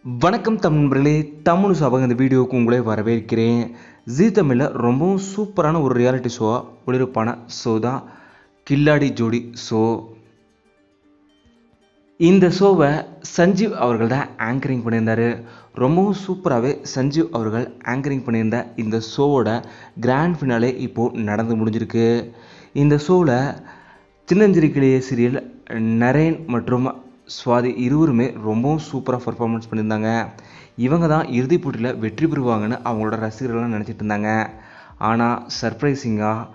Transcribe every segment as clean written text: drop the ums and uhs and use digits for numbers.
வணக்கம் தமிழர்களே, தமிழ் சபங்க இந்த வீடியோவுக்கு உங்களே வரவேற்கிறேன். ஜீ தமிழில் ரொம்பவும் சூப்பரான ஒரு ரியாலிட்டி ஷோவாக ஒளிபரப்பான ஷோ தான் கில்லாடி ஜோடி ஷோ. இந்த ஷோவை சஞ்சீவ் அவர்கள் தான் ஆங்கரிங் பண்ணியிருந்தார். ரொம்பவும் சூப்பராகவே சஞ்சீவ் அவர்கள் ஆங்கரிங் பண்ணியிருந்த இந்த ஷோவோட கிராண்ட் ஃபினாலே இப்போது நடந்து முடிஞ்சிருக்கு. இந்த ஷோவில் சின்னஞ்சிறிக்கிளியே சீரியல் நரேன் மற்றும் சுவாதி இருவருமே ரொம்பவும் சூப்பராக பர்ஃபார்மன்ஸ் பண்ணியிருந்தாங்க. இவங்க தான் இறுதிப் போட்டியில் வெற்றி பெறுவாங்கன்னு அவங்களோட ரசிகர்கள்லாம் நினச்சிட்டு இருந்தாங்க. ஆனால் சர்ப்ரைசிங்காக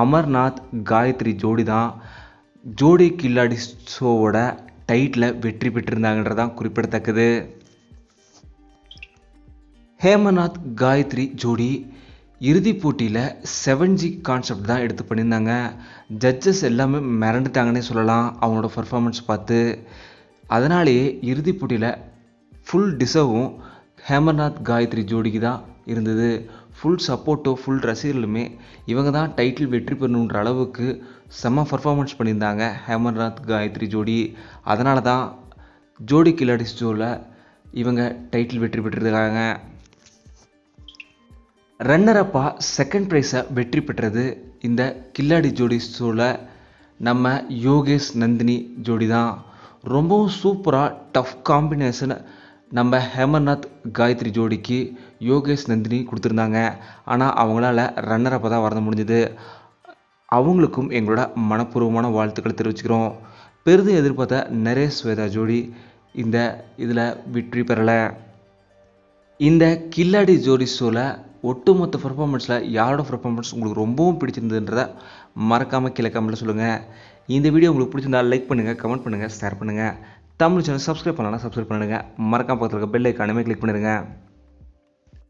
அமர்நாத் காயத்ரி ஜோடி தான் ஜோடி கில்லாடி ஷோவோட டைட்டில் வெற்றி பெற்றிருந்தாங்கன்றதான் குறிப்பிடத்தக்கது. ஹேமநாத் காயத்ரி ஜோடி இறுதிப் போட்டியில் 7G கான்செப்ட் தான் எடுத்து பண்ணியிருந்தாங்க. ஜட்ஜஸ் எல்லாமே மிரண்டுட்டாங்கன்னே சொல்லலாம் அவங்களோட பர்ஃபார்மன்ஸ் பார்த்து. அதனாலேயே இறுதிப் போட்டியில் ஃபுல் டிசர்வும் ஹேமநாத் காயத்ரி ஜோடிக்கு தான் இருந்தது. ஃபுல் சப்போர்ட்டோ ஃபுல் ரசிகர்களுமே இவங்க தான் டைட்டில் வெற்றி பெறணுன்ற அளவுக்கு செம்ம பர்ஃபார்மன்ஸ் பண்ணியிருந்தாங்க ஹேமநாத் காயத்ரி ஜோடி. அதனால தான் ஜோடி கில்லாடி ஷோவில் இவங்க டைட்டில் வெற்றி பெற்றிருக்காங்க. ரன்னரப்பாக செகண்ட் ப்ரைஸை வெற்றி பெற்றது இந்த கில்லாடி ஜோடி ஷோவில் நம்ம யோகேஷ் நந்தினி ஜோடி தான். ரொம்பவும் சூப்பராக டஃப் காம்பினேஷன் நம்ம ஹேமநாத் காயத்ரி ஜோடிக்கு யோகேஷ் நந்தினி கொடுத்துருந்தாங்க. ஆனால் அவங்களால ரன்னரப்பாக தான் வர முடிஞ்சது. அவங்களுக்கும் எங்களோட மனப்பூர்வமான வாழ்த்துக்களை தெரிவிச்சுக்கிறோம். பெரிதும் எதிர்பார்த்த நரேஷ் ஸ்வேதா ஜோடி இந்த இதில் வெற்றி பெறலை. இந்த கில்லாடி ஜோடி ஷோவில் ஒட்டுமொத்த பர்ஃபார்மன்ஸில் யாரோட பர்ஃபார்மன்ஸ் உங்களுக்கு ரொம்பவும் பிடிச்சிருந்ததுன்றதை மறக்காமல் கீழே கமெண்ட்டில் சொல்லுங்கள். இந்த வீடியோ உங்களுக்கு பிடிச்சிருந்தால் லைக் பண்ணுங்கள், கமெண்ட் பண்ணுங்கள், ஷேர் பண்ணுங்கள். தமிழ் சேனல் சப்ஸ்கிரைப் பண்ணலாம், சப்ஸ்கிரைப் பண்ணுங்கள். மறக்காம பக்கத்தில் இருக்க பெல் ஐக்கானுமே கிளிக் பண்ணிடுங்க.